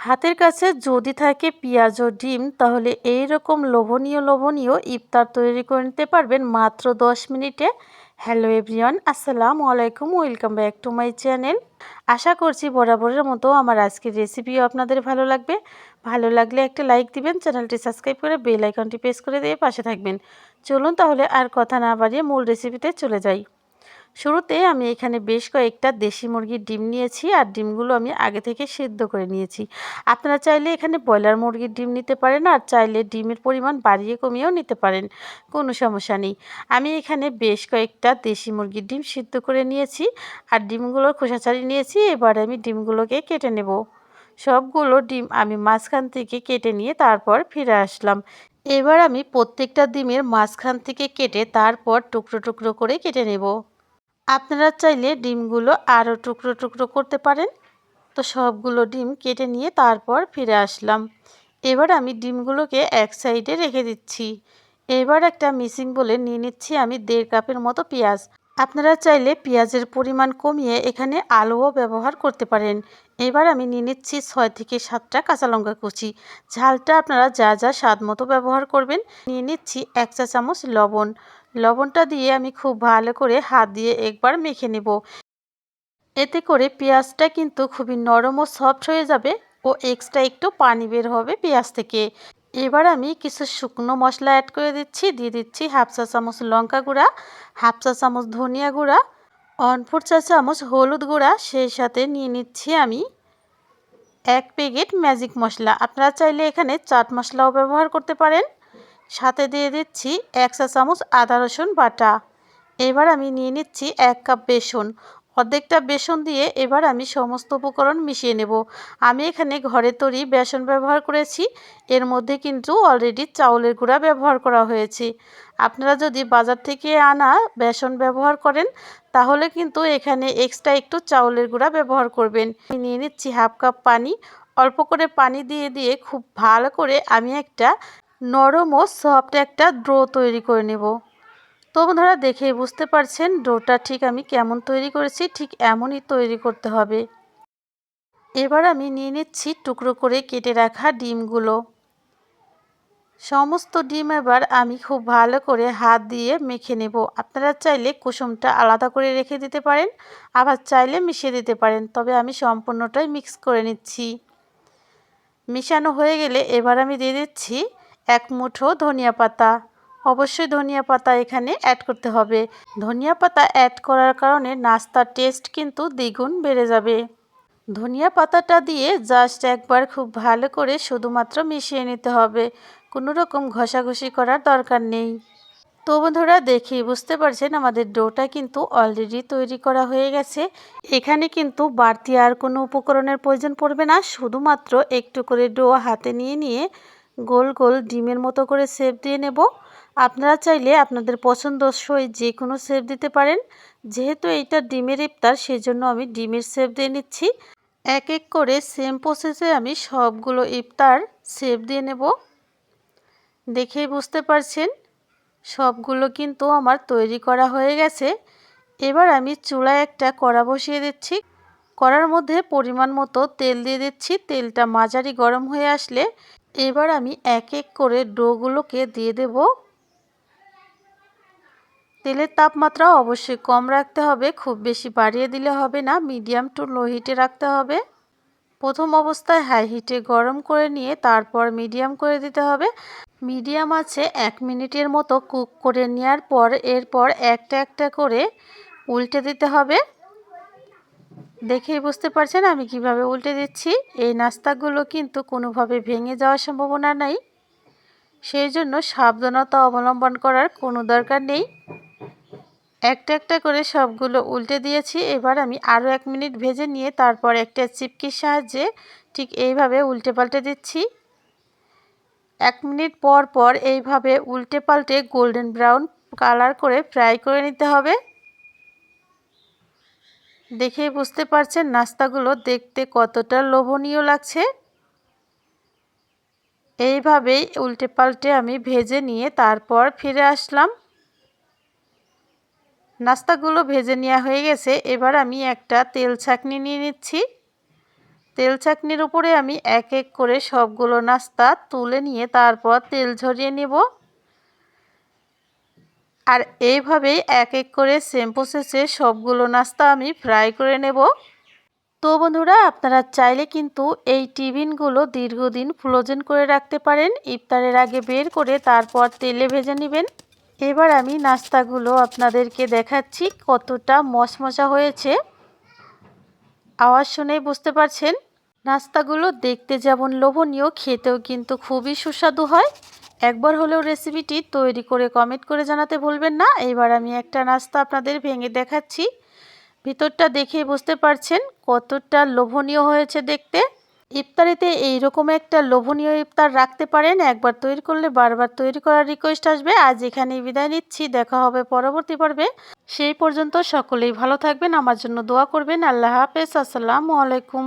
হাতের কাছে যদি থাকে পেঁয়াজ ও ডিম তাহলে এই রকম লোভনীয় ইফতার তৈরি করে নিতে পারবেন মাত্র 10 মিনিটে। হ্যালো এভরিওয়ান, আসসালামু আলাইকুম, welcome back to my channel. আশা করছি বরাবরের মতো আমার আজকের রেসিপিও আপনাদের ভালো লাগবে। ভালো লাগলে একটা লাইক দিবেন, চ্যানেলটি সাবস্ক্রাইব করে বেল আইকনটি প্রেস করে দিয়ে পাশে থাকবেন। চলুন তাহলে আর কথা না বাড়িয়ে মূল রেসিপিতে চলে যাই। শুরুতে আমি এখানে বেশ কয়েকটা দেশি মুরগির ডিম নিয়েছি, আর ডিমগুলো আমি আগে থেকে সিদ্ধ করে নিয়েছি। আপনারা চাইলে এখানে ব্রয়লার মুরগির ডিম নিতে পারেন, আর চাইলে ডিমের পরিমাণ বাড়িয়ে কমিয়েও নিতে পারেন, কোনো সমস্যা নেই। আমি এখানে বেশ কয়েকটা দেশি মুরগির ডিম সিদ্ধ করে নিয়েছি, আর ডিমগুলোর খোসা ছাড়িয়ে নিয়েছি। এবার আমি ডিমগুলোকে কেটে নেব। সবগুলো ডিম আমি মাঝখান থেকে কেটে নিয়ে তারপর ফিরে আসলাম। এবার আমি প্রত্যেকটা ডিমের মাঝখান থেকে কেটে তারপর টুকরো টুকরো করে কেটে নেব। আপনারা চাইলে ডিমগুলো আরও টুকরো টুকরো করতে পারেন। তো সবগুলো ডিম কেটে নিয়ে তারপর ফিরে আসলাম। এবার আমি ডিমগুলোকে এক সাইডে রেখে দিচ্ছি। এবার একটা মিক্সিং বোলে নিয়ে নিচ্ছি আমি 1.5 কাপের মতো পেঁয়াজ। আপনারা চাইলে পেঁয়াজের পরিমাণ কমিয়ে এখানে আলুও ব্যবহার করতে পারেন। এবার আমি নিয়ে নিচ্ছি 6 থেকে 7টা কাঁচা লঙ্কা কুচি। ঝালটা আপনারা যা যা স্বাদ মতো ব্যবহার করবেন। নিয়ে নিচ্ছি 1 চা চামচ লবণ। লবণটা দিয়ে আমি খুব ভালো করে হাত দিয়ে একবার মেখে নেব। এতে করে পেঁয়াজটা কিন্তু খুবই নরম ও সফট হয়ে যাবে, ও এক্সট্রা একটু পানি বের হবে পেঁয়াজ থেকে। এবার আমি কিছু শুকনো মশলা অ্যাড করে দিচ্ছি। দিয়ে দিচ্ছি 1/2 চা চামচ লঙ্কা গুঁড়া, 1/2 চা চামচ ধনিয়া গুঁড়া, 1/4 চা চামচ হলুদ গুঁড়া, সেই সাথে নিয়ে নিচ্ছি আমি 1 প্যাকেট ম্যাজিক মশলা। আপনারা চাইলে এখানে চাট মশলাও ব্যবহার করতে পারেন। সাথে দিয়ে দিচ্ছি 1 চা চামচ আদা রসুন বাটা। এবার আমি নিয়ে নিচ্ছি 1 কাপ বেসন। অর্ধেকটা বেসন দিয়ে এবার আমি সমস্ত উপকরণ মিশিয়ে নেব। আমি এখানে ঘরে তৈরি বেসন ব্যবহার করেছি। এর মধ্যে কিন্তু অলরেডি চাউলের গুঁড়া ব্যবহার করা হয়েছে। আপনারা যদি বাজার থেকে আনা বেসন ব্যবহার করেন তাহলে কিন্তু এখানে এক্সট্রা একটু চাউলের গুঁড়া ব্যবহার করবেন। আমি নিয়ে নিচ্ছি 1/2 কাপ পানি। অল্প করে পানি দিয়ে দিয়ে খুব ভালো করে আমি একটা নরম ও সফট একটা ডো তৈরি করে নেব। তো বন্ধুরা, দেখেই বুঝতে পারছেন ডোটা ঠিক আমি কেমন তৈরি করেছি, ঠিক এমনই তৈরি করতে হবে। এবার আমি নিয়ে নিচ্ছি টুকরো করে কেটে রাখা ডিমগুলো। সমস্ত ডিম এবার আমি খুব ভালো করে হাত দিয়ে মেখে নেব। আপনারা চাইলে কুসুমটা আলাদা করে রেখে দিতে পারেন, আবার চাইলে মিশিয়ে দিতে পারেন, তবে আমি সম্পূর্ণটাই মিক্স করে নিচ্ছি। মিশানো হয়ে গেলে এবার আমি দিয়ে দিচ্ছি 1 মুঠো ধনিয়া পাতা। অবশ্যই ধনিয়া পাতা এখানে অ্যাড করতে হবে। ধনিয়া পাতা অ্যাড করার কারণে নাস্তার টেস্ট কিন্তু দ্বিগুণ বেড়ে যাবে। ধনিয়া পাতাটা দিয়ে জাস্ট একবার খুব ভালো করে শুধুমাত্র মিশিয়ে নিতে হবে, কোনো রকম ঘষাঘষি করার দরকার নেই। তো বন্ধুরা, দেখেই বুঝতে পারছেন আমাদের ডোটা কিন্তু অলরেডি তৈরি করা হয়ে গেছে। এখানে কিন্তু বাড়তি আর কোনো উপকরণের প্রয়োজন পড়বে না। শুধুমাত্র একটু করে ডো হাতে নিয়ে নিয়ে গোল গোল ডিমের মতো করে শেপ দিয়ে নেব। আপনারা চাইলে আপনাদের পছন্দসই যে কোনো শেপ দিতে পারেন। যেহেতু এইটা ডিমের ইফতার, সেজন্য আমি ডিমের শেপ দিয়ে নিচ্ছি। এক এক করে সেম প্রসেসে আমি সবগুলো ইফতার শেপ দিয়ে নেব। দেখেই বুঝতে পারছেন সবগুলো কিন্তু আমার তৈরি করা হয়ে গেছে। এবার আমি চুলায় একটা কড়া বসিয়ে দিচ্ছি। কড়ার মধ্যে পরিমাণ মতো তেল দিয়ে দিচ্ছি। তেলটা মাঝারি গরম হয়ে আসলে এবার আমি এক এক করে ডোগুলোকে দিয়ে দেব। তেলের তাপমাত্রা অবশ্যই কম রাখতে হবে, খুব বেশি বাড়িয়ে দিলে হবে না, মিডিয়াম টু লো হিটে রাখতে হবে। প্রথম অবস্থায় হাই হিটে গরম করে নিয়ে তারপর মিডিয়াম করে দিতে হবে। মিডিয়াম আছে 1 মিনিটের মতো কুক করে নেওয়ার পর এরপর একটা একটা করে উল্টে দিতে হবে। দেখেই বুঝতে পারছেন আমি কিভাবে উল্টে দিচ্ছি। এই নাস্তাগুলো কিন্তু কোনোভাবে ভেঙে যাওয়ার সম্ভাবনা নেই, সেই জন্য সাবধানতা অবলম্বন করার কোনো দরকার নেই। একটা একটা করে সবগুলো উল্টে দিয়েছি। এবার আমি আরও 1 মিনিট ভেজে নিয়ে তারপর একটা চিপকির সাহায্যে ঠিক এইভাবে উল্টে পাল্টে দিচ্ছি। 1 মিনিট পর পর এইভাবে উল্টে পাল্টে গোল্ডেন ব্রাউন কালার করে ফ্রাই করে নিতে হবে। দেখেই বুঝতে পারছেন নাস্তাগুলো দেখতে কতটা লোভনীয় লাগছে। এইভাবেই উল্টে পাল্টে আমি ভেজে নিয়ে তারপর ফিরে আসলাম। নাস্তাগুলো ভেজে নেওয়া হয়ে গেছে। এবার আমি একটা তেল ছাঁকনি নিয়ে নিচ্ছি। তেল চাকনির উপরে আমি এক এক করে সবগুলো নাস্তা তুলে নিয়ে তারপর তেল ঝরিয়ে নেব। আর এইভাবেই এক এক করে সেম প্রসেসে সবগুলো নাস্তা আমি ফ্রাই করে নেব। তো বন্ধুরা, আপনারা চাইলে কিন্তু এই টিফিনগুলো দীর্ঘদিন ফ্রোজেন করে রাখতে পারেন। ইফতারের আগে বের করে তারপর তেলে ভেজে নেবেন। এবার আমি নাস্তাগুলো আপনাদেরকে দেখাচ্ছি কতটা মশমশা হয়েছে। আওয়াজ শুনেই বুঝতে পারছেন। নাস্তাগুলো দেখতে যেমন লোভনীয়, খেতেও কিন্তু খুবই সুস্বাদু হয়। একবার হলেও রেসিপিটি তৈরি করে কমেন্ট করে জানাতে ভুলবেন না। এবার আমি একটা নাস্তা আপনাদের ভেঙে দেখাচ্ছি। ভিতরটা দেখেই বুঝতে পারছেন কতটা লোভনীয় হয়েছে দেখতে। ইফতারিতে এইরকম একটা লোভনীয় ইফতার রাখতে পারেন। একবার তৈরি করলে বারবার তৈরি করার রিকোয়েস্ট আসবে। আজ এখানেই বিদায় নিচ্ছি। দেখা হবে পরবর্তী পর্বে। সেই পর্যন্ত সকলেই ভালো থাকবেন, আমার জন্য দোয়া করবেন। আল্লাহ হাফেজ। আসসালামু আলাইকুম।